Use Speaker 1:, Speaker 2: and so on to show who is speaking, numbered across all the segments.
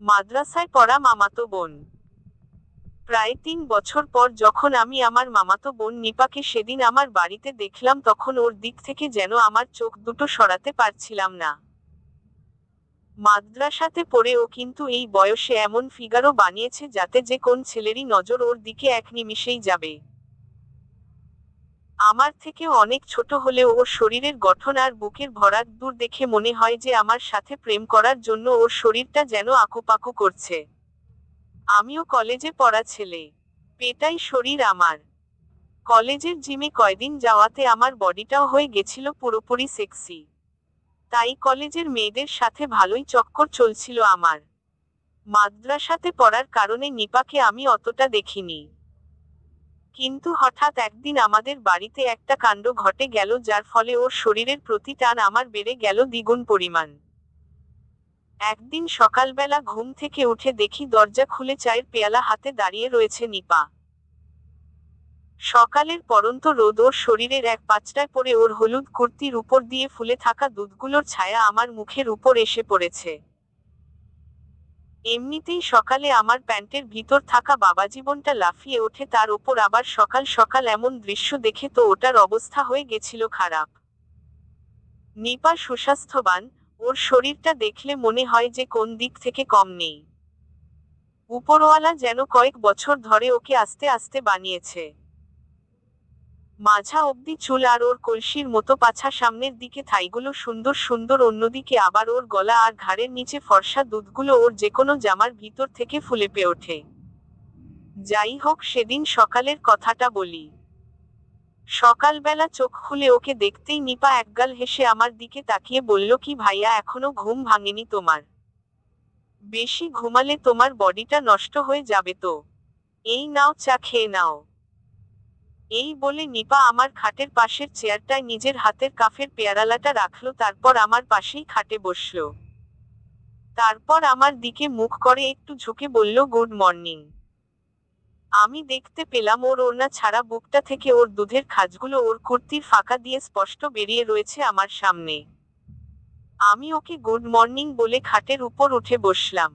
Speaker 1: মাদ্রাসায় পড়া মামাতো বোন। প্রায় ৩ বছর পর যখন আমি আমার মামাতো বোন নিপাকে সেদিন আমার বাড়িতে দেখলাম, তখন ওর দিক থেকে যেন আমার চোখ দুটো সরাতে পারছিলাম না। মাদ্রাসাতে পড়ে ও কিন্তু এই বয়সে এমন ফিগারও বানিয়েছে যাতে যে কোন ছেলেরই নজর ওর দিকে এক নিমিষেই যাবে। আমার থেকেও অনেক ছোট হলেও ওর শরীরের গঠন আর বুকের ভরাট দূর দেখে মনে হয় যে আমার সাথে প্রেম করার জন্য ওর শরীরটা যেন আকুপাকু করছে। আমিও কলেজে পড়া ছেলে, পেটাই শরীর আমার। কলেজের জিমে কয়দিন যাওয়াতে আমার বডিটাও হয়ে গেছিল পুরোপুরি সেক্সি। তাই কলেজের মেয়েদের সাথে ভালোই চক্কর চলছিল আমার। মাদ্রাসাতে পড়ার কারণে নিপাকে আমি অতটা দেখিনি। কিন্তু হঠাৎ একদিন আমাদের বাড়িতে একটা কাণ্ড ঘটে গেল, যার ফলে ওর শরীরের প্রতি টান আমার বেড়ে গেল দ্বিগুণ পরিমাণ। একদিন সকালবেলা ঘুম থেকে উঠে দেখি দরজা খুলে চায়ের পেয়ালা হাতে দাঁড়িয়ে রয়েছে নিপা। সকালের পড়ন্ত রোদ ওর শরীরের এক পাঁচটায় পড়ে ওর হলুদ কুর্তির উপর দিয়ে ফুলে থাকা দুধগুলোর ছায়া আমার মুখের উপর এসে পড়েছে। এমনিতেই সকালে আমার প্যান্টের ভিতর থাকা বাবাজীবনটা লাফিয়ে ওঠে, তার ওপর আবার সকাল সকাল এমন দৃশ্য দেখে তো ওটার অবস্থা হয়ে গেছিল খারাপ। নিপা সুস্বাস্থ্যবান, ওর শরীরটা দেখলে মনে হয় যে কোন দিক থেকে কম নেই। উপরওয়ালা যেন কয়েক বছর ধরে ওকে আস্তে আস্তে বানিয়েছে। মাঝা অবধি চুল আর ওর কলসির মতো পাছা, সামনের দিকে থাইগুলো সুন্দর সুন্দর, অন্যদিকে আবার ওর গলা আর ঘাড়ের নিচে ফর্সা দুধগুলো ওর যেকোনো জামার ভিতর থেকে ফুলে পেয়ে ওঠে। যাই হোক, সেদিন সকালের কথাটা বলি। সকালবেলা চোখ খুলে ওকে দেখতেই নিপা একগাল হেসে আমার দিকে তাকিয়ে বলল, কি ভাইয়া, এখনো ঘুম ভাঙেনি তোমার? বেশি ঘুমালে তোমার বডিটা নষ্ট হয়ে যাবে তো। এই নাও, চা খেয়ে নাও। এই বলে নিপা আমার খাটের পাশের চেয়ারটায় নিজের হাতের কাফের পেয়ারালাটা রাখলো, তারপর আমার পাশেই খাটে বসলো। তারপর আমার দিকে মুখ করে একটু ঝুঁকে বলল, গুড মর্নিং। আমি দেখতে পেলাম ওর ওড়না ছাড়া বুকটা থেকে ওর দুধের খাঁজগুলো ওর কুর্তির ফাঁকা দিয়ে স্পষ্ট বেরিয়ে রয়েছে আমার সামনে। আমি ওকে গুড মর্নিং বলে খাটের উপর উঠে বসলাম।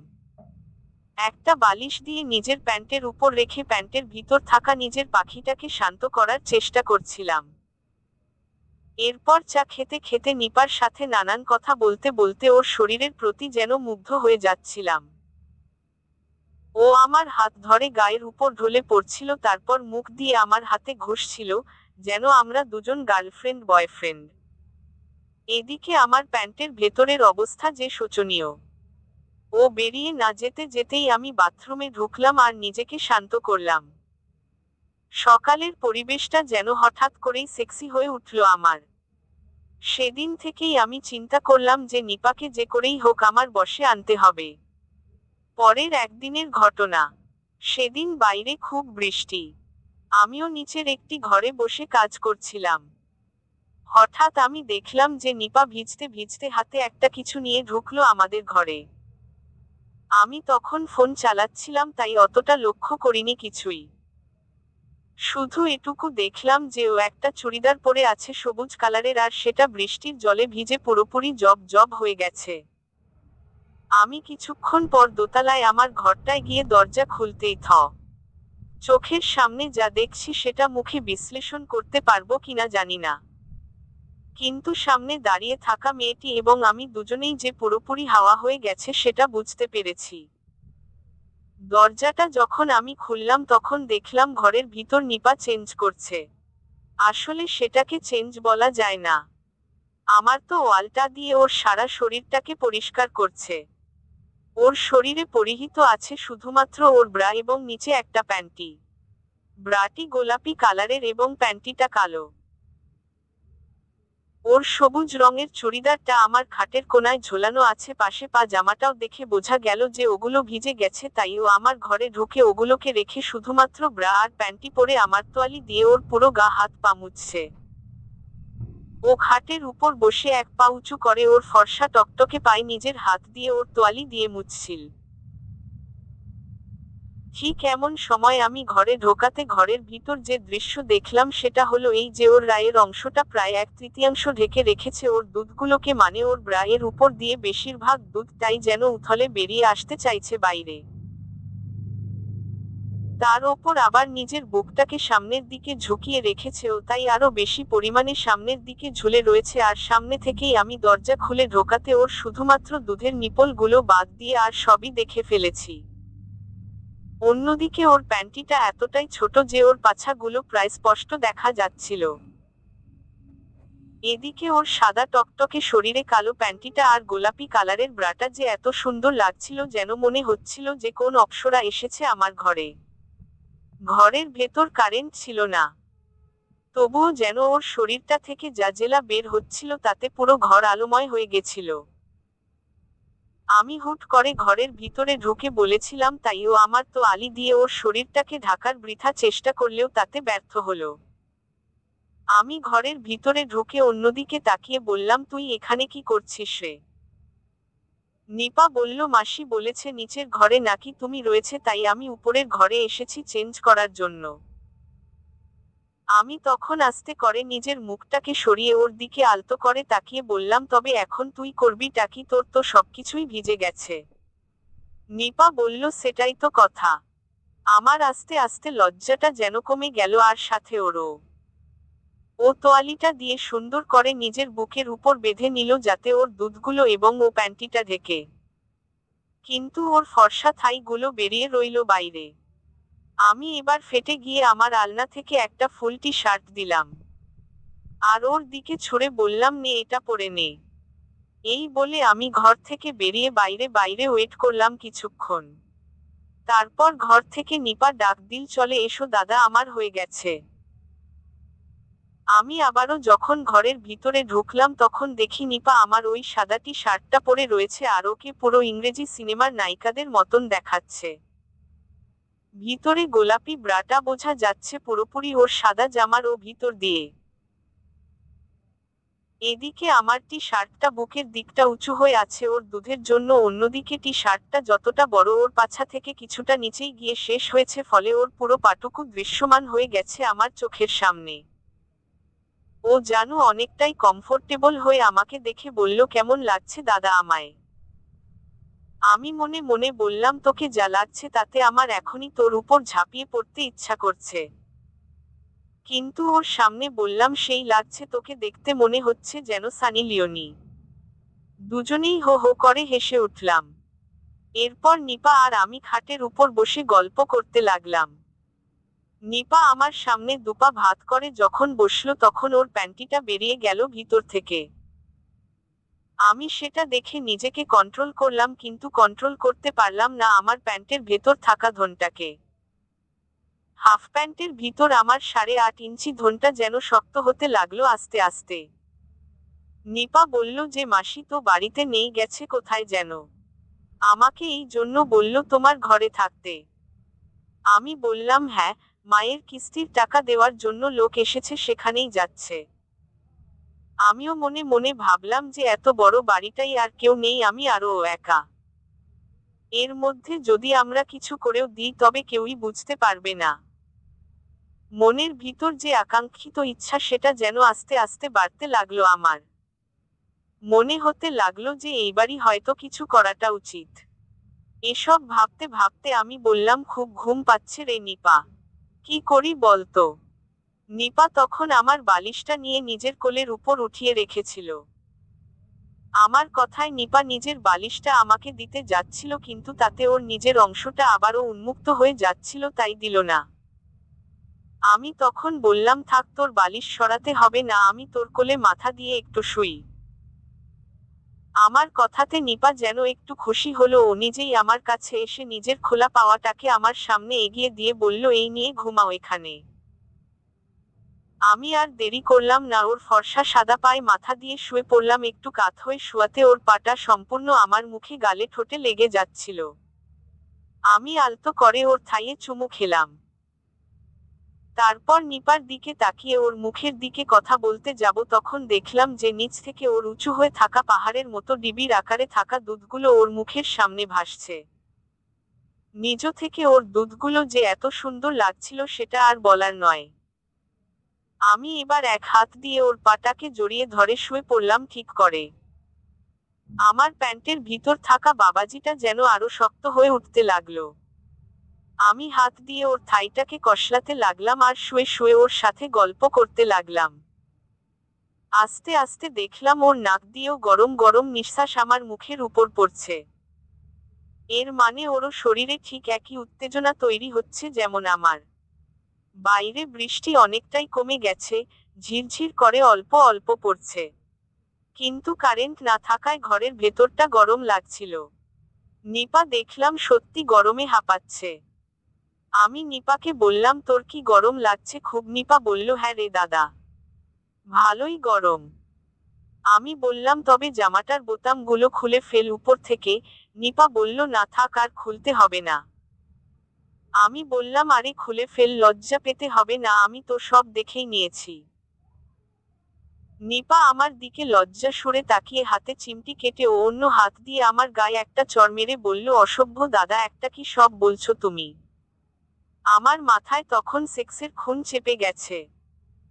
Speaker 1: একটা বালিশ দিয়ে নিজের প্যান্টের উপর রেখে প্যান্টের ভিতর থাকা নিজের পাখিটাকে শান্ত করার চেষ্টা করছিলাম। এরপর চা খেতে খেতে নিপার সাথে নানান কথা বলতে বলতে ওর শরীরের প্রতি যেন মুগ্ধ হয়ে যাচ্ছিলাম। ও আমার হাত ধরে গায়ের উপর ঢলে পড়ছিল, তারপর মুখ দিয়ে আমার হাতে ঘষছিল, যেন আমরা দুজন গার্লফ্রেন্ড বয়ফ্রেন্ড। এদিকে আমার প্যান্টের ভেতরের অবস্থা যে শোচনীয়। ও বেরিয়ে না যেতে যেতেই আমি বাথরুমে ঢুকলাম আর নিজেকে শান্ত করলাম। সকালের পরিবেশটা যেন হঠাৎ করেই সেক্সি হয়ে উঠল আমার। সেদিন থেকেই আমি চিন্তা করলাম যে নিপাকে যে করেই হোক আমার বশে আনতে হবে। পরের একদিনের ঘটনা। সেদিন বাইরে খুব বৃষ্টি। আমিও নিচের একটি ঘরে বসে কাজ করছিলাম। হঠাৎ আমি দেখলাম যে নিপা ভিজতে ভিজতে হাতে একটা কিছু নিয়ে ঢুকলো আমাদের ঘরে। আমি তখন ফোন চালাচ্ছিলাম, তাই অতটা লক্ষ্য করিনি কিছুই। শুধু এটুকু দেখলাম যে ও একটা চুড়িদার পরে আছে সবুজ কালারের, আর সেটা বৃষ্টির জলে ভিজে পুরোপুরি জব জব হয়ে গেছে। আমি কিছুক্ষণ পর দোতলায় আমার ঘরটায় গিয়ে দরজা খুলতেই চোখের সামনে যা দেখছি সেটা মুখে বিশ্লেষণ করতে পারবো কিনা জানি না। কিন্তু সামনে দাঁড়িয়ে থাকা মেয়েটি এবং আমি দুজনেই যে পুরোপুরি হাওয়া হয়ে গেছে সেটা বুঝতে পেরেছি। দরজাটা যখন আমি খুললাম তখন দেখলাম ঘরের ভিতর নিপা চেঞ্জ করছে। আসলে সেটাকে চেঞ্জ বলা যায় না। আমার তো ওয়ালটা দিয়ে ওর সারা শরীরটাকে পরিষ্কার করছে। ওর শরীরে পরিহিত আছে শুধুমাত্র ওর ব্রা এবং নিচে একটা প্যান্টি। ব্রাটি গোলাপি কালারের এবং প্যান্টিটা কালো। ওর সবুজ রঙের চুড়িদারটা আমার খাটের কোনায় ঝোলানো আছে পাশে, পা জামাটাও দেখে বোঝা গেল যে ওগুলো ভিজে গেছে, তাই ও আমার ঘরে ঢুকে ওগুলোকে রেখে শুধুমাত্র ব্রা আর প্যান্টি পরে আমার তোয়ালি দিয়ে ওর পুরো গা হাত পা মুছছে। ও খাটের উপর বসে এক পা উঁচু করে ওর ফর্সা টকটকে পায়ে নিজের হাত দিয়ে ওর তোয়ালি দিয়ে মুছছিল। ঠিক এমন সময় আমি ঘরে ঢোকাতে ঘরের ভিতর যে দৃশ্য দেখলাম সেটা হলো এই যে ওর রায়ের অংশটা প্রায় 1/3 ঢেকে রেখেছে ওর দুধগুলোকে, মানে ওর ব্রায়ের উপর দিয়ে বেশিরভাগ দুধটাই যেন উথলে বেরিয়ে আসতে চাইছে বাইরে। তার ওপর আবার নিজের বুকটাকে সামনের দিকে ঝুঁকিয়ে রেখেছে ও, তাই আরো বেশি পরিমাণে সামনের দিকে ঝুলে রয়েছে। আর সামনে থেকেই আমি দরজা খুলে ঢোকাতে ওর শুধুমাত্র দুধের নিপল গুলো বাদ দিয়ে আর সবই দেখে ফেলেছি। অন্যদিকে ওর প্যান্টিটা এতটাই ছোট যে ওর পাছাগুলো প্রায় স্পষ্ট দেখা যাচ্ছিল। এদিকে ওর সাদা টকটকে শরীরে কালো প্যান্টিটা আর গোলাপি কালারের ব্রাটা যে এত সুন্দর লাগছিল যেন মনে হচ্ছিল যে কোন অপ্সরা এসেছে আমার ঘরে। ঘরের ভেতর কারেন্ট ছিল না, তবুও যেন ওর শরীরটা থেকে যা জেলা বের হচ্ছিল তাতে পুরো ঘর আলোময় হয়ে গেছিল। আমি হুট করে ঘরের ভিতরে ঢুকে বলেছিলাম তাইও আমার তো আলি দিয়ে ওর শরীরটাকে ঢাকার বৃথা চেষ্টা করলেও তাতে ব্যর্থ হলো। আমি ঘরের ভিতরে ঢুকে অন্যদিকে তাকিয়ে বললাম, তুই এখানে কি করছিস রে? নিপা বলল, মাসি বলেছে নিচের ঘরে নাকি তুমি রয়েছে, তাই আমি উপরের ঘরে এসেছি চেঞ্জ করার জন্য। আমি তখন আস্তে করে নিজের মুখটাকে সরিয়ে ওর দিকে আলতো করে তাকিয়ে বললাম, তবে এখন তুই করবিটা কি? তোর তো সবকিছুই ভিজে গেছে। নিপা বলল, সেটাই তো কথা। আমার আস্তে আস্তে লজ্জাটা যেন কমে গেল, আর সাথে ওরও। ও তোয়ালিটা দিয়ে সুন্দর করে নিজের বুকের উপর বেঁধে নিল যাতে ওর দুধগুলো এবং ও প্যান্টিটা ঢেকে, কিন্তু ওর ফর্সা থাইগুলো বেরিয়ে রইল বাইরে। আমি এবার ফেটে গিয়ে আমার আলনা থেকে একটা ফুল টি শার্ট দিলাম আর ওর দিকে ছুড়ে বললাম, নে এটা পরে নে। এই বলে আমি ঘর থেকে বেরিয়ে বাইরে বাইরে ওয়েট করলাম কিছুক্ষণ। তারপর ঘর থেকে নিপা ডাক দিল, চলে এসো দাদা, আমার হয়ে গেছে। আমি আবারও যখন ঘরের ভিতরে ঢুকলাম তখন দেখি নিপা আমার ওই সাদাটি শার্টটা পরে রয়েছে আর ওকে পুরো ইংরেজি সিনেমার নায়িকাদের মতন দেখাচ্ছে। ভিতরে গোলাপি ব্রাটা বোঝা যাচ্ছে পুরোপুরি ওর সাদা জামার ও ভিতর দিয়ে। এদিকে আমার টি শার্টটা বুকের দিকটা উঁচু হয়ে আছে ওর দুধের জন্য, অন্যদিকে টি শার্টটা যতটা বড় ওর পাছা থেকে কিছুটা নিচেই গিয়ে শেষ হয়েছে, ফলে ওর পুরো পাটুকু দৃশ্যমান হয়ে গেছে আমার চোখের সামনে। ও জানু অনেকটাই কমফোর্টেবল হয়ে আমাকে দেখে বলল, কেমন লাগছে দাদা আমায়? আমি মনে মনে বললাম, তোকে যা লাগছে তাতে আমার এখনই তোর উপর ঝাঁপিয়ে পড়তে ইচ্ছা করছে। কিন্তু ওর সামনে বললাম, সেই লাগছে, তোকে দেখতে মনে হচ্ছে যেন সানি লিওনি। দুজনেই হো হো করে হেসে উঠলাম। এরপর নিপা আর আমি খাটের উপর বসে গল্প করতে লাগলাম। নিপা আমার সামনে দুপা ভাত করে যখন বসলো তখন ওর প্যান্টিটা বেরিয়ে গেল ভিতর থেকে। আমি সেটা দেখে নিজেকে কন্ট্রোল করলাম, কিন্তু কন্ট্রোল করতে পারলাম না আমার প্যান্টের ভেতর থাকা ধনটাকে। হাফ প্যান্টের ভিতর আমার 8.5 ইঞ্চি ধনটা যেন শক্ত হতে লাগলো আস্তে আস্তে। নিপা বলল যে মাসি তো বাড়িতে নেই, গেছে কোথায় যেন। আমাকে এই জন্য বলল তোমার ঘরে থাকতে। আমি বললাম, হ্যাঁ, মায়ের কিস্তির টাকা দেওয়ার জন্য লোক এসেছে, সেখানেই যাচ্ছে। আমিও মনে মনে ভাবলাম যে এত বড় বাড়িটাই আর কেউ নেই, আমি আরও একা। এর মধ্যে যদি আমরা কিছু করেও দিই তবে কেউই বুঝতে পারবে না। মনের ভিতর যে আকাঙ্ক্ষিত ইচ্ছা সেটা যেন আস্তে আস্তে বাড়তে লাগলো আমার। মনে হতে লাগলো যে এইবারই হয়তো কিছু করাটা উচিত। এসব ভাবতে ভাবতে আমি বললাম, খুব ঘুম পাচ্ছে রে নিপা, কি করি বলতো? নিপা তখন আমার বালিশটা নিয়ে নিজের কোলের উপর উঠিয়ে রেখেছিল। আমার কথায় নিপা নিজের বালিশটা আমাকে দিতে যাচ্ছিল, কিন্তু তাতে ওর নিজের অংশটা আবারও উন্মুক্ত হয়ে যাচ্ছিল, তাই দিল না। আমি তখন বললাম, থাক, তোর বালিশ সরাতে হবে না, আমি তোর কোলে মাথা দিয়ে একটু শুই। আমার কথাতে নিপা যেন একটু খুশি হলো, ও নিজেই আমার কাছে এসে নিজের খোলা পাওয়াটাকে আমার সামনে এগিয়ে দিয়ে বলল, এই নিয়ে ঘুমাও এখানে। আমি আর দেরি করলাম না, ওর ফর্সা সাদা পায়ে মাথা দিয়ে শুয়ে পড়লাম। একটু কাত হয়ে শুয়াতে ওর পাটা সম্পূর্ণ আমার মুখে গালে ঠোঁটে লেগে যাচ্ছিল। আমি আলতো করে ওর থাইয়ে চুমু খেলাম। তারপর নিপার দিকে তাকিয়ে ওর মুখের দিকে কথা বলতে যাব তখন দেখলাম যে নিচ থেকে ওর উঁচু হয়ে থাকা পাহাড়ের মতো ডিবির আকারে থাকা দুধগুলো ওর মুখের সামনে ভাসছে। নিজ থেকে ওর দুধগুলো যে এত সুন্দর লাগছিল সেটা আর বলার নয়। আমি এবার এক হাত দিয়ে ওর পাটাকে জড়িয়ে ধরে শুয়ে পড়লাম ঠিক করে। আমার প্যান্টের ভিতর থাকা বাবাজিটা যেন আরো শক্ত হয়ে উঠতে লাগলো। আমি হাত দিয়ে ওর থাইটাকে কষলাতে লাগলাম আর শুয়ে শুয়ে ওর সাথে গল্প করতে লাগলাম। আস্তে আস্তে দেখলাম ওর নাক দিয়েও গরম গরম নিঃশ্বাস আমার মুখের উপর পড়ছে। এর মানে ওরও শরীরে ঠিক একই উত্তেজনা তৈরি হচ্ছে যেমন আমার। বাইরে বৃষ্টি অনেকটাই কমে গেছে, ঝিরঝির করে অল্প অল্প পড়ছে। কিন্তু কারেন্ট না থাকায় ঘরের ভেতরটা গরম লাগছিল। নিপা দেখলাম সত্যি গরমে হাঁপাচ্ছে। আমি নিপাকে বললাম, তোর কি গরম লাগছে খুব? নিপা বলল, হ্যাঁ রে দাদা, ভালোই গরম। আমি বললাম, তবে জামাটার বোতামগুলো খুলে ফেল উপর থেকে। নিপা বলল, না থাক, আর খুলতে হবে না। আমি বললাম, আরে খুলে ফেল, লজ্জা পেতে হবে না, আমি তো সব দেখেই নিয়েছি। নিপা আমার দিকে লজ্জা সুরে তাকিয়ে হাতে চিমটি কেটে ও অন্য হাত দিয়ে আমার গায়ে একটা চড় মেরে বলল, অসভ্য দাদা একটা, কি সব বলছো তুমি? আমার মাথায় তখন সেক্সের খুন চেপে গেছে।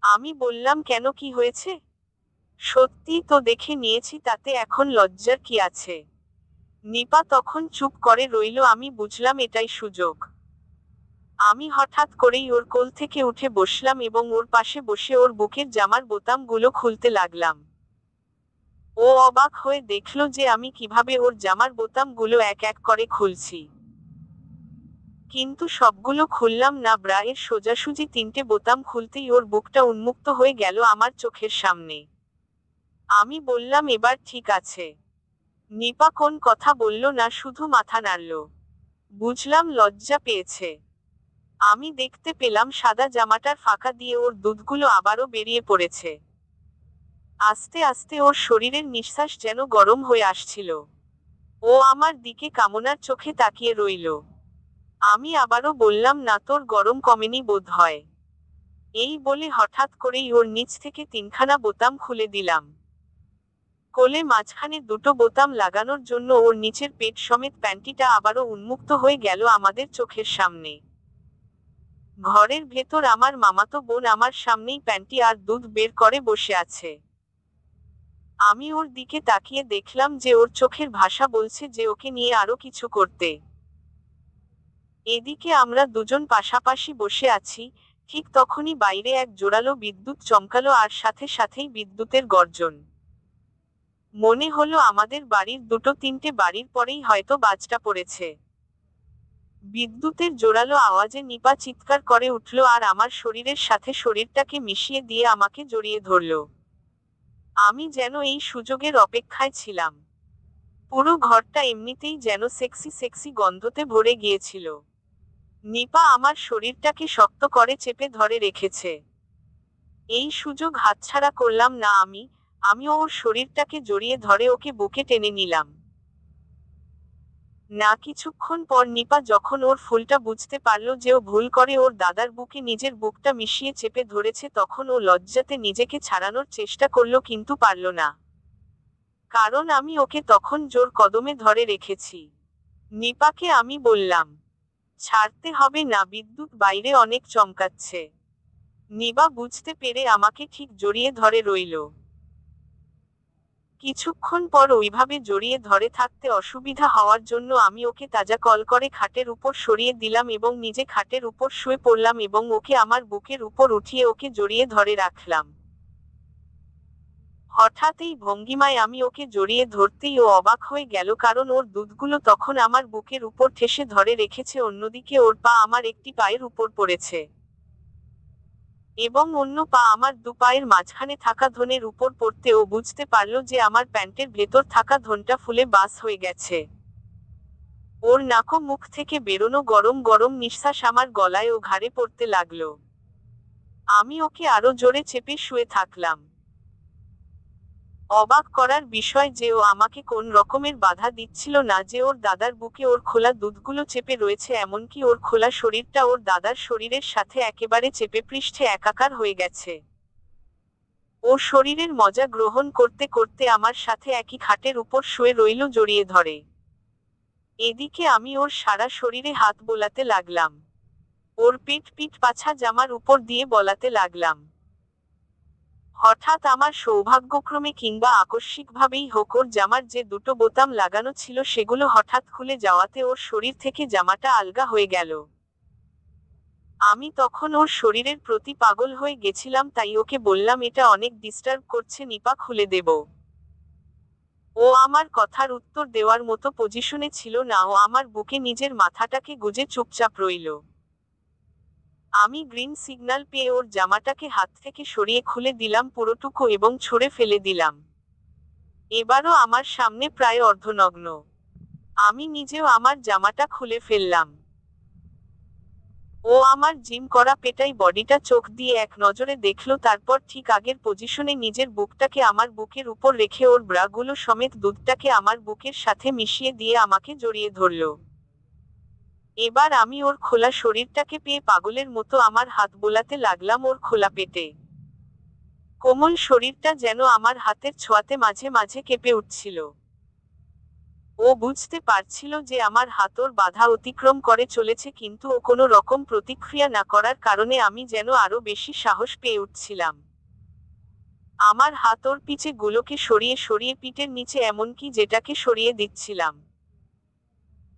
Speaker 1: আমি বললাম, কেন, কি হয়েছে? সত্যিই তো দেখে নিয়েছি, তাতে এখন লজ্জার কি আছে? নিপা তখন চুপ করে রইল। আমি বুঝলাম এটাই সুযোগ। আমি হঠাৎ করেই ওর কোল থেকে উঠে বসলাম এবং ওর পাশে বসে ওর বুকের জামার বোতামগুলো খুলতে লাগলাম। ও অবাক হয়ে দেখল যে আমি কিভাবে ওর জামার বোতামগুলো এক এক করে খুলছি। কিন্তু সবগুলো খুললাম না, ব্রা এর সোজাসুজি 3টে বোতাম খুলতেই ওর বুকটা উন্মুক্ত হয়ে গেল আমার চোখের সামনে। আমি বললাম, এবার ঠিক আছে। নিপা কোন কথা বলল না, শুধু মাথা নাড়ল। বুঝলাম লজ্জা পেয়েছে। আমি দেখতে পেলাম সাদা জামাটার ফাঁকা দিয়ে ওর দুধগুলো আবারও বেরিয়ে পড়েছে। আস্তে আস্তে ওর শরীরের নিঃশ্বাস যেন গরম হয়ে আসছিল। ও আমার দিকে কামনার চোখে তাকিয়ে রইল। আমি আবারও বললাম, না, তোর গরম কমেনি বোধ হয়। এই বলে হঠাৎ করেই ওর নিচ থেকে 3খানা বোতাম খুলে দিলাম। কোলে মাঝখানে 2টো বোতাম লাগানোর জন্য ওর নিচের পেট সমেত প্যান্টিটা আবারও উন্মুক্ত হয়ে গেল আমাদের চোখের সামনে। ঘরের ভেতর আমার মামাতো বোন আমার সামনেই প্যান্টি আর দুধ বের করে বসে আছে। আমি ওর দিকে তাকিয়ে দেখলাম যে ওর চোখের ভাষা বলছে যে ওকে নিয়ে আরো কিছু করতে। এদিকে আমরা দুজন পাশাপাশি বসে আছি, ঠিক তখনই বাইরে এক জোরালো বিদ্যুৎ চমকালো আর সাথে সাথেই বিদ্যুতের গর্জন। মনে হলো আমাদের বাড়ির 2-3টে বাড়ির পরেই হয়তো বাজটা পড়েছে। বিদ্যুতের জোরালো আওয়াজে নিপা চিৎকার করে উঠল আর আমার শরীরের সাথে শরীরটাকে মিশিয়ে দিয়ে আমাকে জড়িয়ে ধরল। আমি যেন এই সুযোগের অপেক্ষায় ছিলাম। পুরো ঘরটা এমনিতেই যেন সেক্সি সেক্সি গন্ধতে ভরে গিয়েছিল। নিপা আমার শরীরটাকে শক্ত করে চেপে ধরে রেখেছে। এই সুযোগ হাতছাড়া করলাম না আমিও ওর শরীরটাকে জড়িয়ে ধরে ওকে বুকে টেনে নিলাম। না কিছুক্ষণ পর নিপা যখন ওর ফুলটা বুঝতে পারল যে ও ভুল করে ওর দাদার বুকে নিজের বুকটা মিশিয়ে চেপে ধরেছে, তখন ও লজ্জাতে নিজেকে ছাড়ানোর চেষ্টা করলো কিন্তু পারল না। কারণ আমি ওকে তখন জোর কদমে ধরে রেখেছি। নিপাকে আমি বললাম, ছাড়তে হবে না, বিদ্যুৎ বাইরে অনেক চমকাচ্ছে। নিপা বুঝতে পেরে আমাকে ঠিক জড়িয়ে ধরে রইল। কিছুক্ষণ পর ওইভাবে জড়িয়ে ধরে থাকতে অসুবিধা হওয়ার জন্য আমি ওকে তাজা কল করে খাটের উপর সরিয়ে দিলাম এবং নিজে খাটের উপর শুয়ে পড়লাম এবং ওকে আমার বুকের উপর উঠিয়ে ওকে জড়িয়ে ধরে রাখলাম। হঠাৎ এই ভঙ্গিমায় আমি ওকে জড়িয়ে ধরতেই ও অবাক হয়ে গেল, কারণ ওর দুধগুলো তখন আমার বুকের উপর ঠেসে ধরে রেখেছে, অন্যদিকে ওর পা আমার একটি পায়ের উপর পড়েছে এবং অন্য পা আমার 2 পায়ের মাঝখানে থাকা ধনের উপর পড়তে ও বুঝতে পারল যে আমার প্যান্টের ভেতর থাকা ধনটা ফুলে বাস হয়ে গেছে। ওর নাক ও মুখ থেকে বেরোনো গরম গরম নিঃশ্বাস আমার গলায় ও ঘাড়ে পড়তে লাগলো। আমি ওকে আরো জোরে চেপে শুয়ে থাকলাম। অবাক করার বিষয় যে ও আমাকে কোন রকমের বাধা দিচ্ছিল না, যে ওর দাদার বুকে ওর খোলা দুধগুলো চেপে রয়েছে, এমনকি ওর খোলা শরীরটা ওর দাদার শরীরের সাথে একেবারে চেপে পৃষ্ঠে একাকার হয়ে গেছে। ও শরীরের মজা গ্রহণ করতে করতে আমার সাথে একই খাটের উপর শুয়ে রইল জড়িয়ে ধরে। এদিকে আমি ওর সারা শরীরে হাত বোলাতে লাগলাম। ওর পিঠ পাছা জামার উপর দিয়ে বলাতে লাগলাম। হঠাৎ আমার সৌভাগ্যক্রমে কিংবা আকস্মিকভাবেই হোক ওর জামার যে দুটো বোতাম লাগানো ছিল সেগুলো হঠাৎ খুলে যাওয়াতে ওর শরীর থেকে জামাটা আলগা হয়ে গেল। আমি তখন ওর শরীরের প্রতি পাগল হয়ে গেছিলাম, তাই ওকে বললাম, এটা অনেক ডিস্টার্ব করছে নিপা, খুলে দেব। ও আমার কথার উত্তর দেওয়ার মতো পজিশনে ছিল না, ও আমার বুকে নিজের মাথাটাকে গুজে চুপচাপ রইল। আমি গ্রিন সিগন্যাল পেয়ে ওর জামাটাকে হাত থেকে সরিয়ে খুলে দিলাম পুরোটুকু এবং ছুঁড়ে ফেলে দিলাম। এবারও আমার সামনে প্রায় অর্ধনগ্ন। আমি নিজেও আমার জামাটা খুলে ফেললাম। ও আমার জিম করা পেটাই বডিটা চোখ দিয়ে এক নজরে দেখলো, তারপর ঠিক আগের পজিশনে নিজের বুকটাকে আমার বুকের উপর রেখে ওর ব্রাগুলো সমেত দুধটাকে আমার বুকের সাথে মিশিয়ে দিয়ে আমাকে জড়িয়ে ধরল। এবার আমি ওর খোলা শরীরটাকে পেয়ে পাগলের মতো আমার হাত বোলাতে লাগলাম ওর খোলা পেটে। কোমল শরীরটা যেন আমার হাতের ছোঁয়াতে মাঝে মাঝে কেঁপে উঠছিল। ও বুঝতে পারছিল যে আমার হাত ওর বাধা অতিক্রম করে চলেছে, কিন্তু ও কোনো রকম প্রতিক্রিয়া না করার কারণে আমি যেন আরো বেশি সাহস পেয়ে উঠছিলাম। আমার হাত ওর পিছে গুলোকে সরিয়ে সরিয়ে পিঠের নিচে এমনকি যেটাকে সরিয়ে দিচ্ছিলাম।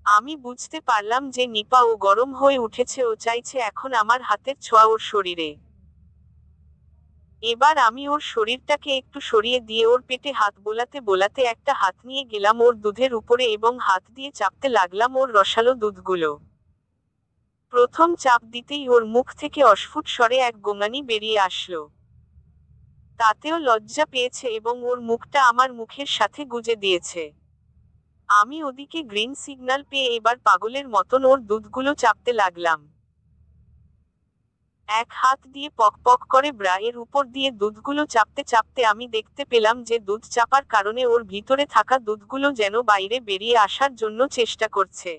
Speaker 1: আমি বুঝতে পারলাম যে নিপা ও গরম হয়ে উঠেছে, ও চাইছে এখন আমার হাতের ছোঁয়া ওর শরীরে। এবার আমি ওর শরীরটাকে একটু সরিয়ে দিয়ে ওর পেটে হাত বোলাতে বোলাতে একটা হাত নিয়ে গেলাম ওর দুধের উপরে এবং হাত দিয়ে চাপতে লাগলাম ওর রসালো দুধগুলো। প্রথম চাপ দিতেই ওর মুখ থেকে অস্ফুট স্বরে এক গোঙানি বেরিয়ে আসলো। তাতেও লজ্জা পেয়েছে এবং ওর মুখটা আমার মুখের সাথে গুজে দিয়েছে। আমি ওদিকে গ্রিন সিগন্যাল পেয়ে এবার পাগলের মতন ওর দুধগুলো চাপতে লাগলাম। এক হাত দিয়ে পক পক করে ব্রা এর উপর দিয়ে দুধগুলো চাপতে চাপতে আমি দেখতে পেলাম যে দুধ চাপার কারণে ওর ভিতরে থাকা দুধগুলো যেন বাইরে বেরিয়ে আসার জন্য চেষ্টা করছে।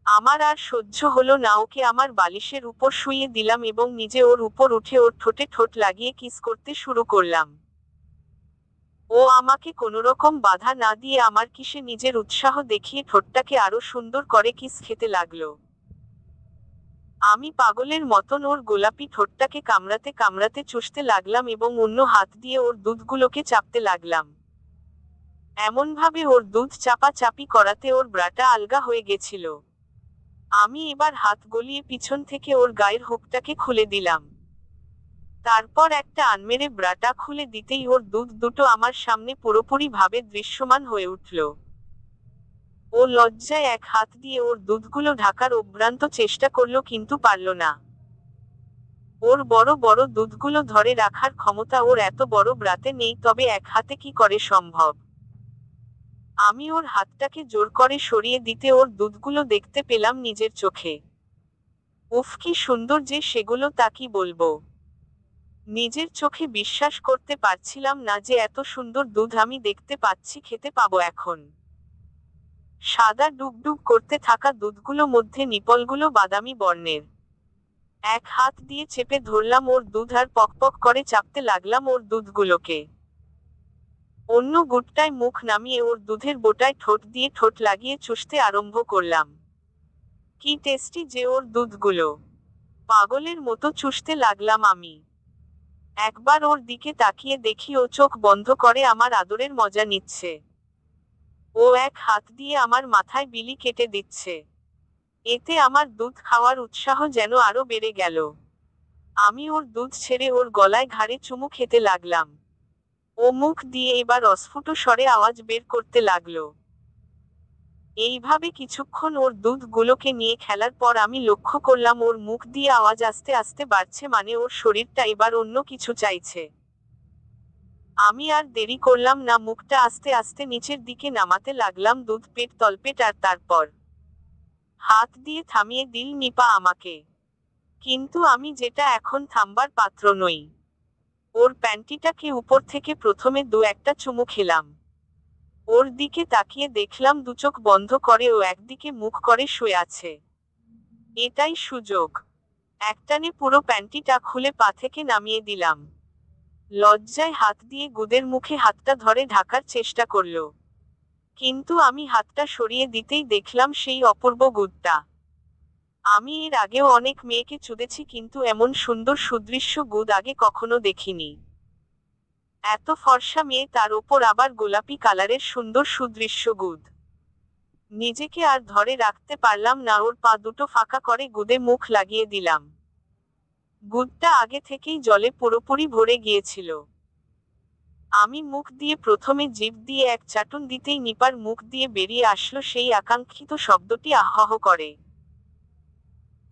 Speaker 1: আমার আর সহ্য হলো না, ওকে আমার বালিশের উপর শুইয়ে দিলাম এবং নিজে ওর উপর উঠে ওর ঠোঁটে ঠোঁট লাগিয়ে কিস করতে শুরু করলাম। ও আমাকে কোনোরকম বাধা না দিয়ে আমার কিসে নিজের উৎসাহ দেখিয়ে ঠোঁটটাকে আরো সুন্দর করে কিস খেতে লাগলো। আমি পাগলের মতন ওর গোলাপি ঠোঁটটাকে কামড়াতে কামড়াতে চুষতে লাগলাম এবং অন্য হাত দিয়ে ওর দুধগুলোকে চাপতে লাগলাম। এমনভাবে ওর দুধ চাপা চাপি করাতে ওর ব্রাটা আলগা হয়ে গেছিল। আমি এবার হাত গলিয়ে পিছন থেকে ওর গায়ের হুকটাকে খুলে দিলাম। তারপর একটা আনমেরে ব্রাটা খুলে দিতেই ওর দুধ দুটো আমার সামনে পুরোপুরি ভাবে দৃশ্যমান হয়ে উঠল। ও লজ্জায় এক হাত দিয়ে ওর দুধগুলো ঢাকার অভ্রান্ত চেষ্টা করলো, কিন্তু পারল না। ওর বড় বড় দুধগুলো ধরে রাখার ক্ষমতা ওর এত বড় ব্রাতে নেই, তবে এক হাতে কি করে সম্ভব। আমি ওর হাতটাকে জোর করে সরিয়ে দিতে ওর দুধগুলো দেখতে পেলাম নিজের চোখে। উফ, কি সুন্দর যে সেগুলো, তা কি বলবো। নিজের চোখে বিশ্বাস করতে পারছিলাম না যে এত সুন্দর দুধ আমি দেখতে পাচ্ছি, খেতে পাবো এখন। সাদা ডুগডুগ করতে থাকা দুধগুলো মধ্যে নিপলগুলো বাদামি বর্ণের। এক হাত দিয়ে চেপে ধরলাম ওর দুধ আর পকপক করে চাপতে লাগলাম ওর দুধগুলোকে। অন্য গুটটায় মুখ নামিয়ে ওর দুধের বোটায় ঠোঁট দিয়ে ঠোঁট লাগিয়ে চুষতে আরম্ভ করলাম। কি টেস্টি যে ওর দুধগুলো! পাগলের মতো চুষতে লাগলাম আমি। একবার ওর দিকে তাকিয়ে দেখি ও চোখ বন্ধ করে আমার আদরের মজা নিচ্ছে। ও এক হাত দিয়ে আমার মাথায় বিলি কেটে দিচ্ছে। এতে আমার দুধ খাওয়ার উৎসাহ যেন আরো বেড়ে গেল। আমি ওর দুধ ছেড়ে ওর গলায় ঘাড়ে চুমু খেতে লাগলাম। ও মুখ দিয়ে এবার অস্ফুট স্বরে আওয়াজ বের করতে লাগলো। এইভাবে কিছুক্ষণ ওর দুধগুলোকে নিয়ে খেলার পর আমি লক্ষ্য করলাম ওর মুখ দিয়ে আওয়াজ আস্তে আস্তে বাড়ছে, মানে ওর শরীরটা এবার অন্য কিছু চাইছে। আমি আর দেরি করলাম না, মুখটা আস্তে আস্তে নিচের দিকে নামাতে লাগলাম দুধ পেট তলপেট, আর তারপর হাত দিয়ে থামিয়ে দিল নিপা আমাকে। কিন্তু আমি যেটা এখন থামবার পাত্র নই। ওর প্যান্টিটাকে উপর থেকে প্রথমে দু একটা চুমু খেলাম। ওর দিকে তাকিয়ে দেখলাম দুচোখ বন্ধ করে ও একদিকে মুখ করে শুয়ে আছে। এটাই সুযোগ। একটানে পুরো প্যান্টিটা খুলে পা থেকে নামিয়ে দিলাম। লজ্জায় হাত দিয়ে গুদের মুখে হাতটা ধরে ঢাকার চেষ্টা করলো। কিন্তু আমি হাতটা সরিয়ে দিতেই দেখলাম সেই অপূর্ব গুদটা। আমি এর আগেও অনেক মেয়েকে চুদেছি, কিন্তু এমন সুন্দর সুদৃশ্য গুদ আগে কখনো দেখিনি। এত ফর্সা মেয়ে, তার ওপর আবার গোলাপি কালারের সুন্দর সুদৃশ্য গুদ। নিজেকে আর ধরে রাখতে পারলাম না, ওর পা দুটো ফাঁকা করে গুদে মুখ লাগিয়ে দিলাম। গুদটা আগে থেকেই জলে পুরোপুরি ভরে গিয়েছিল। আমি মুখ দিয়ে প্রথমে জিভ দিয়ে এক চাটুন দিতেই নিপার মুখ দিয়ে বেরিয়ে আসলো সেই আকাঙ্ক্ষিত শব্দটি, আহ্ করে।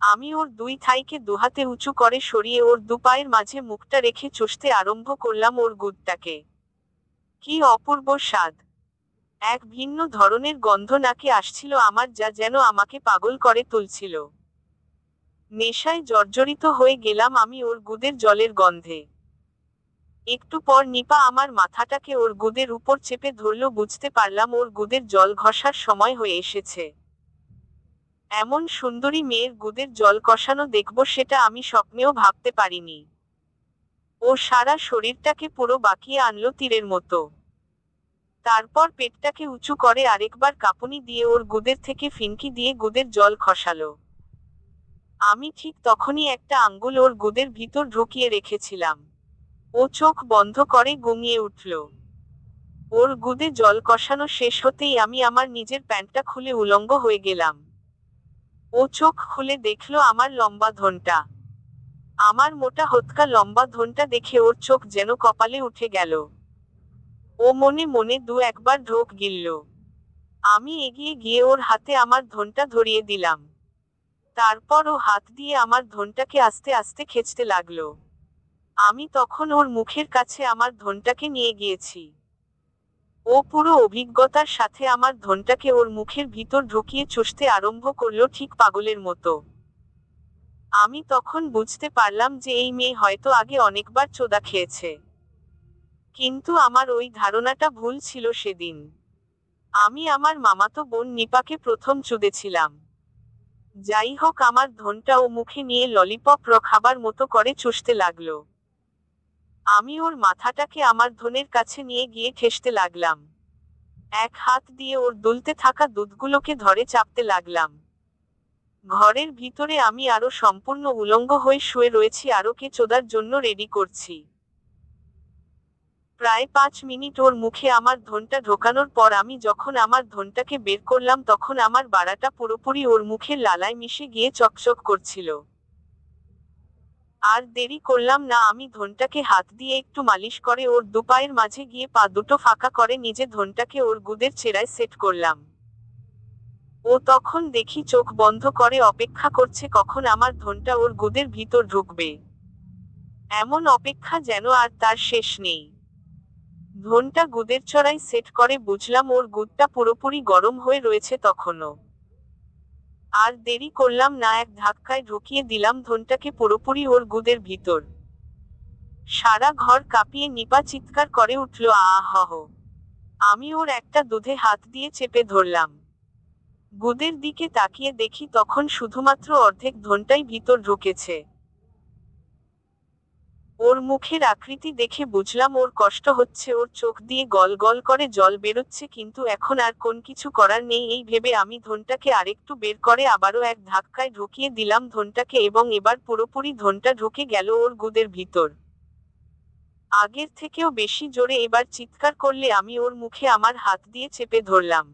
Speaker 1: আমি ওর দুই থাইকে দুহাতে উঁচু করে সরিয়ে ওর দুপায়ের মাঝে মুখটা রেখে চুষতে আরম্ভ করলাম ওর গুদটাকে। কি অপূর্ব স্বাদ! এক ভিন্ন ধরনের গন্ধ নাকে আসছিল আমার, যা যেন আমাকে পাগল করে তুলছিল। নেশায় জর্জরিত হয়ে গেলাম আমি ওর গুদের জলের গন্ধে। একটু পর নিপা আমার মাথাটাকে ওর গুদের উপর চেপে ধরল, বুঝতে পারলাম ওর গুদের জল ঘষার সময় হয়ে এসেছে। এমন সুন্দরী মেয়ের গুদের জল কষানো দেখব, সেটা আমি স্বপ্নেও ভাবতে পারিনি। ও সারা শরীরটাকে পুরো বাঁকিয়ে আনলো তীরের মতো। তারপর পেটটাকে উঁচু করে আরেকবার কাঁপুনি দিয়ে ওর গুদের থেকে ফিনকি দিয়ে গুদের জল খসালো। আমি ঠিক তখনই একটা আঙ্গুল ওর গুদের ভিতর ঢুকিয়ে রেখেছিলাম। ও চোখ বন্ধ করে ঘুমিয়ে উঠল। ওর গুদে জল কষানো শেষ হতেই আমি আমার নিজের প্যান্টটা খুলে উলঙ্গ হয়ে গেলাম। ও চোখ খুলে দেখল আমার লম্বা ধনটা। আমার মোটা হতকা লম্বা ধনটা দেখে ওর চোখ যেন কপালে উঠে গেল। ও মনে মনে দু একবার ঢোক গিলল। আমি এগিয়ে গিয়ে ওর হাতে আমার ধনটা ধরিয়ে দিলাম। তারপর ও হাত দিয়ে আমার ধনটাকে আস্তে আস্তে খেচতে লাগলো। আমি তখন ওর মুখের কাছে আমার ধনটাকে নিয়ে গিয়েছি। ও পুরো অভিজ্ঞতার সাথে আমার ধনটাকে ওর মুখের ভিতর ঢুকিয়ে চুষতে আরম্ভ করলো, ঠিক পাগলের মতো। আমি তখন বুঝতে পারলাম যে এই মেয়ে হয়তো আগে অনেকবার চোদা খেয়েছে। কিন্তু আমার ওই ধারণাটা ভুল ছিল সেদিন। আমি আমার মামাতো বোন নিপাকে প্রথম চুদেছিলাম। যাই হোক, আমার ধনটা ও মুখে নিয়ে ললিপপ খাবার মতো করে চুষতে লাগলো। আমি ওর মাথাটাকে আমার ধনের কাছে নিয়ে গিয়ে ঠেসতে লাগলাম। এক হাত দিয়ে ওর দুলতে থাকা দুধগুলোকে ধরে চাপতে লাগলাম। ঘরের ভিতরে আমি আরো সম্পূর্ণ উলঙ্গ হয়ে শুয়ে রয়েছি, আরো কে চোদার জন্য রেডি করছি। প্রায় 5 মিনিট ওর মুখে আমার ধনটা ঢোকানোর পর আমি যখন আমার ধনটাকে বের করলাম, তখন আমার বাড়াটা পুরোপুরি ওর মুখের লালায় মিশে গিয়ে চকচক করছিল। আর দেরি করলাম না, আমি ধনটাকে হাত দিয়ে একটু মালিশ করে ওর দুপায়ের মাঝে গিয়ে পা দুটো ফাঁকা করে নিজে ধনটাকে ওর গুদের চেরায় সেট করলাম। ও তখন দেখি চোখ বন্ধ করে অপেক্ষা করছে কখন আমার ধনটা ওর গুদের ভিতর ঢুকবে। এমন অপেক্ষা যেন আর তার শেষ নেই। ধনটা গুদের চড়াই সেট করে বুঝলাম ওর গুদটা পুরোপুরি গরম হয়ে রয়েছে তখনও। আর দেরি করলাম না, এক ধাক্কায় ঢুকিয়ে দিলাম ধনটাকে পুরোপুরি ওর গুদের ভিতর। সারা ঘর কাঁপিয়ে নিপা চিৎকার করে উঠল, আহ! আমি ওর একটা দুধে হাত দিয়ে চেপে ধরলাম। গুদের দিকে তাকিয়ে দেখি তখন শুধুমাত্র অর্ধেক ধনটাই ভিতর ঢুকেছে। ওর মুখের আকৃতি দেখে বুঝলাম ওর কষ্ট হচ্ছে, ওর চোখ দিয়ে গল গল করে জল বেরোচ্ছে, কিন্তু এখন আর কোন কিছু করার নেই এই ভেবে আমি ধনটাকে আরেকটু বের করে আবারও এক ধাক্কায় ঢুকিয়ে দিলাম ধনটাকে, এবং এবার পুরোপুরি ধনটা ঢুকে গেল ওর গুদের ভিতর। আগের থেকেও বেশি জোরে এবার চিৎকার করলে আমি ওর মুখে আমার হাত দিয়ে চেপে ধরলাম।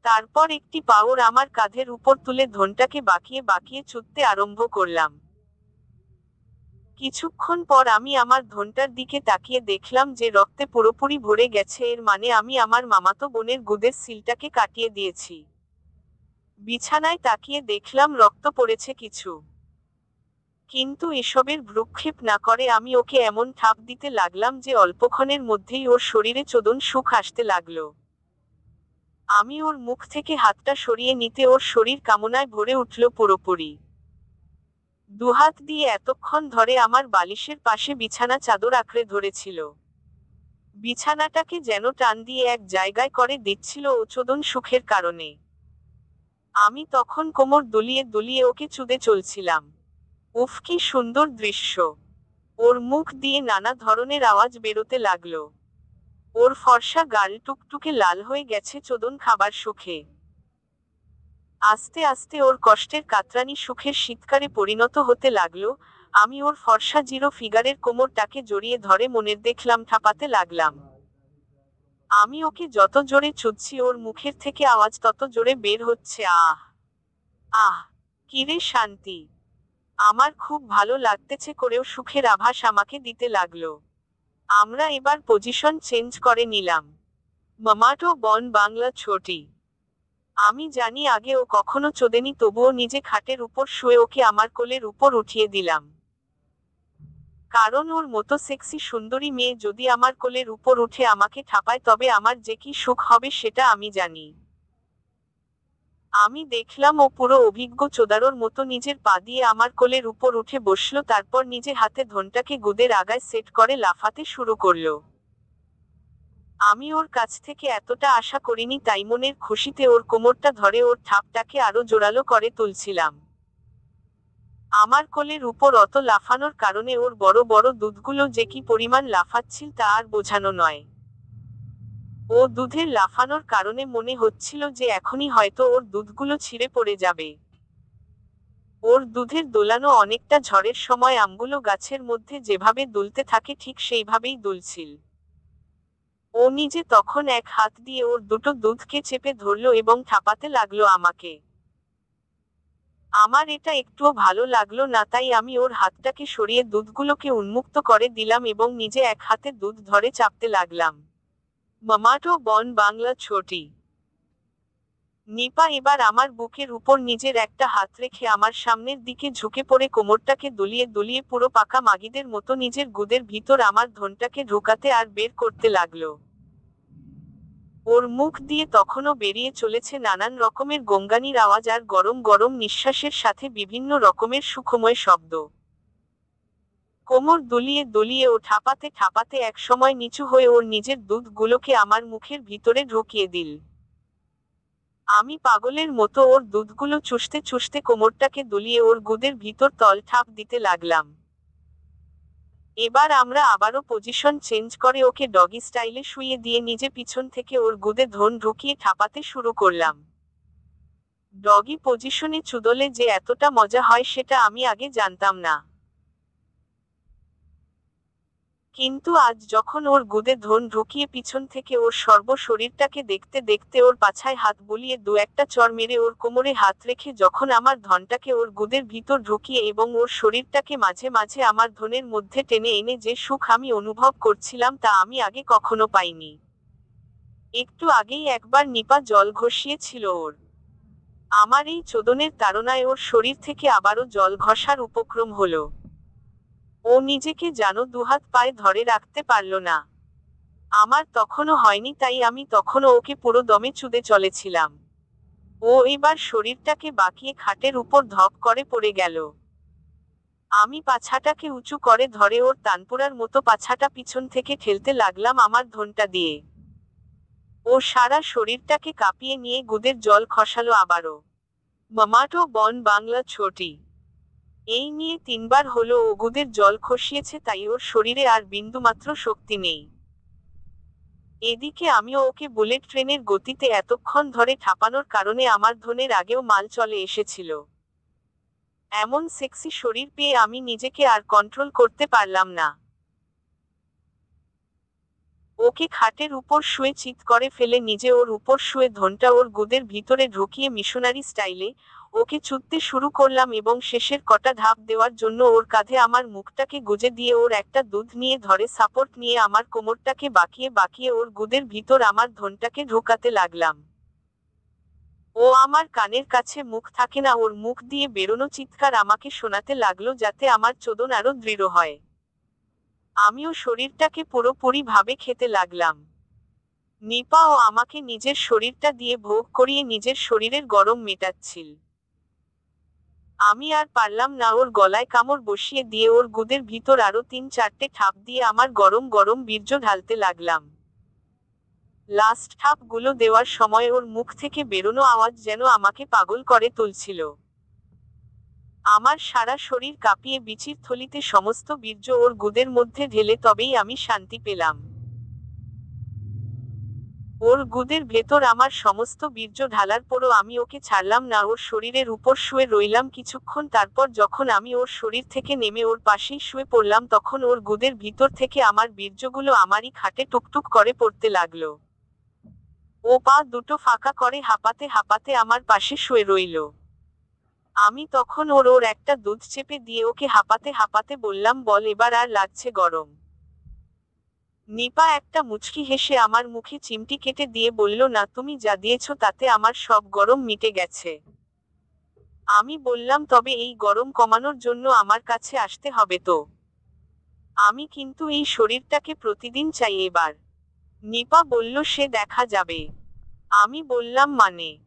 Speaker 1: তারপর একটি পা ওর আমার কাঁধের উপর তুলে ধনটাকে বাঁকিয়ে বাঁকিয়ে চুদতে আরম্ভ করলাম। কিছুক্ষণ পর আমি আমার ধনটার দিকে তাকিয়ে দেখলাম যে রক্তে পুরোপুরি ভরে গেছে, এর মানে আমি আমার মামাতো বোনের গুদের সিলটাকে কাটিয়ে দিয়েছি। বিছানায় তাকিয়ে দেখলাম রক্ত পড়েছে কিছু, কিন্তু এসবের ভ্রুক্ষেপ না করে আমি ওকে এমন ঠাপ দিতে লাগলাম যে অল্পক্ষণের মধ্যেই ওর শরীরে চোদন সুখ আসতে লাগলো। আমি ওর মুখ থেকে হাতটা সরিয়ে নিতে ওর শরীর কামনায় ভরে উঠল পুরোপুরি। দুহাত দিয়ে এতক্ষণ ধরে আমার বালিশের পাশে বিছানা চাদর আঁকড়ে ধরেছিল। বিছানাটাকে যেন টান দিয়ে এক জায়গায় করে দিচ্ছিল ও চোদন সুখের কারণে। আমি তখন কোমর দুলিয়ে দুলিয়ে ওকে চুদে চলছিলাম। উফ, কি সুন্দর দৃশ্য! ওর মুখ দিয়ে নানা ধরনের আওয়াজ বেরোতে লাগলো। ওর ফর্সা গাল টুকটুকে লাল হয়ে গেছে চোদন খাবার সুখে। আস্তে আস্তে ওর কষ্টের কাতরানি সুখের শীতকারে পরিণত হতে লাগলো। আমি ওর ফর্সা জিরো ফিগারের কোমরটাকে জড়িয়ে ধরে মনের দেখলাম ঠাপাতে লাগলাম। আমি ওকে যত জোরে চুদছি ওর মুখের থেকে আওয়াজ তত জোরে বের হচ্ছে, আহ আহ, কিরে শান্তি। আমার খুব ভালো লাগতেছে করেও সুখের আভাস আমাকে দিতে লাগলো। আমরা এবার পজিশন চেঞ্জ করে নিলাম। মামাটো বন বাংলা ছোটি। আমি জানি আগে ও কখনো চোদেনি, তবুও নিজে খাটের উপর শুয়ে ওকে আমার কোলের উপর উঠিয়ে দিলাম। কারণ ওর মতো সেক্সি সুন্দরী মেয়ে যদি আমার কোলের উপর উঠে আমাকে ঠাপায় তবে আমার যে কি সুখ হবে সেটা আমি জানি। আমি দেখলাম ও পুরো অভিজ্ঞ চোদারোর মতো নিজের পা দিয়ে আমার কোলের উপর উঠে বসলো, তারপর নিজে হাতে ধনটাকে গুদের আগায় সেট করে লাফাতে শুরু করলো। আমি ওর কাছ থেকে এতটা আশা করিনি, তাই মনের খুশিতে ওর কোমরটা ধরে ওর ঠাপটাকে আরো জোরালো করে তুলছিলাম। আমার কোলের উপর অত লাফানোর কারণে ওর বড় বড় দুধগুলো যে কি পরিমাণ লাফাচ্ছিল তা আর বোঝানো নয়। ও দুধের লাফানোর কারণে মনে হচ্ছিল যে এখনই হয়তো ওর দুধগুলো ছিঁড়ে পড়ে যাবে। ওর দুধের দোলানো অনেকটা ঝড়ের সময় আমগুলো গাছের মধ্যে যেভাবে দুলতে থাকে ঠিক সেইভাবেই দুলছিল। ও নিজে তখন এক হাত দিয়ে ওর দুটো দুধকে চেপে ধরলো এবং ঠাপাতে লাগলো আমাকে। আমার এটা একটুও ভালো লাগলো না, তাই আমি ওর হাতটাকে সরিয়ে দুধগুলোকে উন্মুক্ত করে দিলাম এবং নিজে এক হাতে দুধ ধরে চাপতে লাগলাম। মামাটো বন বাংলা ছোটি। নিপা এবার আমার বুকের উপর নিজের একটা হাত রেখে আমার সামনের দিকে ঝুঁকে পড়ে কোমরটাকে দুলিয়ে দুলিয়ে পুরো পাকা মাগিদের মতো নিজের গুদের ভিতর আমার ধনটাকে ঢোকাতে আর বের করতে লাগলো। ওর মুখ দিয়ে তখনও বেরিয়ে চলেছে নানান রকমের গঙ্গানির আওয়াজ আর গরম গরম নিঃশ্বাসের সাথে বিভিন্ন রকমের সুখময় শব্দ। কোমর দুলিয়ে দুলিয়ে ও ঠাপাতে ঠাপাতে এক সময় নিচু হয়ে ওর নিজের দুধগুলোকে আমার মুখের ভিতরে ঢুকিয়ে দিল। আমি পাগলের মতো ওর দুধগুলো চুষতে চুষতে কোমরটাকে দুলিয়ে ওর গুদের ভিতর তল ঠাপ দিতে লাগলাম। এবার আমরা আবারও পজিশন চেঞ্জ করে ওকে ডগি স্টাইলে শুইয়ে দিয়ে নিজে পিছন থেকে ওর গুদে ধন ঢুকিয়ে ঠাপাতে শুরু করলাম। ডগি পজিশনে চুদলে যে এতটা মজা হয় সেটা আমি আগে জানতাম না। কিন্তু আজ যখন ওর গুদে ধন ঢুকিয়ে পিছন থেকে ওর সর্ব শরীরটাকে দেখতে দেখতে ওর পাছায় হাত বুলিয়ে দু একটা চড় মেরে ওর কোমরে হাত রেখে যখন আমার ধনটাকে ওর গুদের ভিতর ঢুকিয়ে এবং ওর শরীরটাকে মাঝে মাঝে আমার ধনের মধ্যে টেনে এনে যে সুখ আমি অনুভব করছিলাম তা আমি আগে কখনো পাইনি। একটু আগেই একবার নিপা জল ঘষিয়েছিল ওর। আমার এই চোদনের তাড়নায় ওর শরীর থেকে আবারও জল ঘষার উপক্রম হলো। ও নিজেকে জানো দুহাত পায়ে ধরে রাখতে পারল না। আমার তখনও হয়নি, তাই আমি তখনও ওকে পুরো দমে চুদে চলেছিলাম। ও এবার শরীরটাকে বাঁকিয়ে খাটের উপর ধপ করে পড়ে গেল। আমি পাছাটাকে উঁচু করে ধরে ওর তানপুরার মতো পাছাটা পিছন থেকে ঠেলতে লাগলাম আমার ধনটা দিয়ে। ও সারা শরীরটাকে কাঁপিয়ে নিয়ে গুদের জল খসালো আবারও। মামাটো বন বাংলা ছোটি। এই নিয়ে 3বার হলো ও গুদের জল খসিয়েছে, তাই ওর শরীরে আর বিন্দুমাত্র শক্তি নেই। এদিকে আমিও ওকে বুলেট ট্রেনের গতিতে এতক্ষণ ধরে ঠাপানোর কারণে আমার ধনের আগেও মাল চলে এসেছিল। এমন সেক্সি শরীর পেয়ে আমি নিজেকে আর কন্ট্রোল করতে পারলাম না। ওকে খাটের উপর শুয়ে চিৎ করে ফেলে নিজে ওর উপর শুয়ে ধনটা ওর গুদের ভিতরে ঢুকিয়ে মিশনারি স্টাইলে ওকে চুদতে শুরু করলাম এবং শেষের কটা ধাপ দেওয়ার জন্য ওর কাঁধে আমার মুখটাকে গুজে দিয়ে ওর একটা দুধ নিয়ে ধরে সাপোর্ট নিয়ে আমার কোমরটাকে বাঁকিয়ে বাঁকিয়ে ওর গুদের ভিতর আমার ধনটাকে ঢোকাতে লাগলাম। ও আমার কানের কাছে মুখ থাকে না, ওর মুখ দিয়ে বেরোনো চিৎকার আমাকে শোনাতে লাগলো যাতে আমার চোদন আরো দৃঢ় হয়। আমিও শরীরটাকে পুরোপুরি ভাবে খেতে লাগলাম। নিপাও আমাকে নিজের শরীরটা দিয়ে ভোগ করিয়ে নিজের শরীরের গরম মেটাচ্ছিল। আমি আর পারলাম না, ওর গলায় কামড় বসিয়ে দিয়ে ওর গুদের ভিতর আরো 3-4টে ঠাপ দিয়ে আমার গরম গরম বীর্য ঢালতে লাগলাম। লাস্ট ঠাপ গুলো দেওয়ার সময় ওর মুখ থেকে বেরোনো আওয়াজ যেন আমাকে পাগল করে তুলছিল। আমার সারা শরীর কাঁপিয়ে বিচির থলিতে সমস্ত বীর্য ওর গুদের মধ্যে ঢেলে তবেই আমি শান্তি পেলাম। ওর গুদের ভেতর আমার সমস্ত বীর্য ঢালার পরও আমি ওকে ছাড়লাম না, ওর শরীরের উপর শুয়ে রইলাম কিছুক্ষণ। তারপর যখন আমি ওর শরীর থেকে নেমে ওর পাশেই শুয়ে পড়লাম, তখন ওর গুদের ভিতর থেকে আমার বীর্যগুলো আমারই খাটে টুকটুক করে পড়তে লাগলো। ও পা দুটো ফাঁকা করে হাঁপাতে হাঁপাতে আমার পাশে শুয়ে রইল। আমি তখন ওর ওর একটা দুধ চেপে দিয়ে ওকে হাঁপাতে হাঁপাতে বললাম, বল এবার আর লাগছে গরম? নিপা একটা মুচকি হেসে আমার মুখে চিমটি কেটে দিয়ে বলল, না, তুমি যা দিয়েছ তাতে আমার সব গরম মিটে গেছে। আমি বললাম, তবে এই গরম কমানোর জন্য আমার কাছে আসতে হবে তো? আমি কিন্তু এই শরীরটাকে প্রতিদিন চাই এবার। নিপা বলল, সে দেখা যাবে। আমি বললাম, মানে?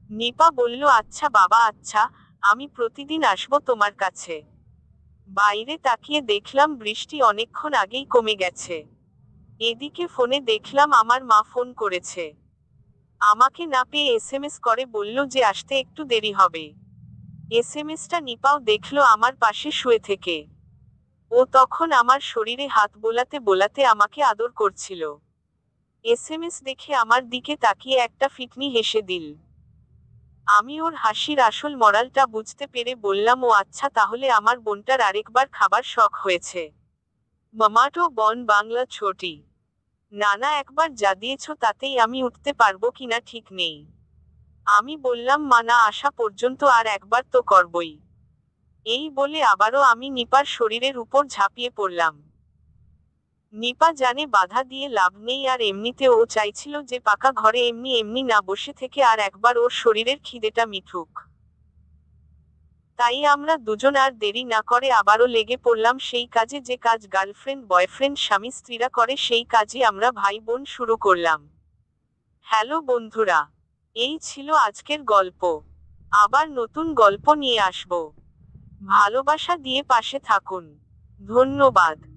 Speaker 1: নিপা বলল, আচ্ছা বাবা, আচ্ছা, আমি প্রতিদিন আসবো তোমার কাছে। বাইরে তাকিয়ে দেখলাম বৃষ্টি অনেকক্ষণ আগেই কমে গেছে। এদিকে ফোনে দেখলাম আমার মা ফোন করেছে। আমাকে না পেয়ে এসএমএস করে বলল যে আসতে একটু দেরি হবে। এসএমএসটা নিপাও দেখলো আমার পাশে শুয়ে থেকে। ও তখন আমার শরীরে হাত বোলাতে বোলাতে আমাকে আদর করছিল। এসএমএস দেখে আমার দিকে তাকিয়ে একটা ফিটনি হেসে দিল। আমি ওর হাসির আসল মরালটা বুঝতে পেরে বললাম, ও আচ্ছা, তাহলে আমার বোনটার আরেকবার খাবার শখ হয়েছে। মামাটো বন বাংলা ছোটি। নানা, একবার যা দিয়েছ তাতেই আমি উঠতে পারবো কিনা ঠিক নেই। আমি বললাম, মা না আসা পর্যন্ত আর একবার তো করবই। এই বলে আবারও আমি নিপার শরীরের উপর ঝাঁপিয়ে পড়লাম। নিপা জানে বাধা দিয়ে লাভ নেই, আর এমনিতে ও চাইছিল যে পাকা ঘরে এমনি এমনি না বসে থেকে আর একবার ওর শরীরের খিদেটা মিঠুক। তাই আমরা দুজন আর দেরি না করে আবারও লেগে পড়লাম সেই কাজে, যে কাজ গার্লফ্রেন্ড বয়ফ্রেন্ড স্বামী স্ত্রীরা করে, সেই কাজই আমরা ভাই বোন শুরু করলাম। হ্যালো বন্ধুরা, এই ছিল আজকের গল্প। আবার নতুন গল্প নিয়ে আসব। ভালোবাসা দিয়ে পাশে থাকুন। ধন্যবাদ।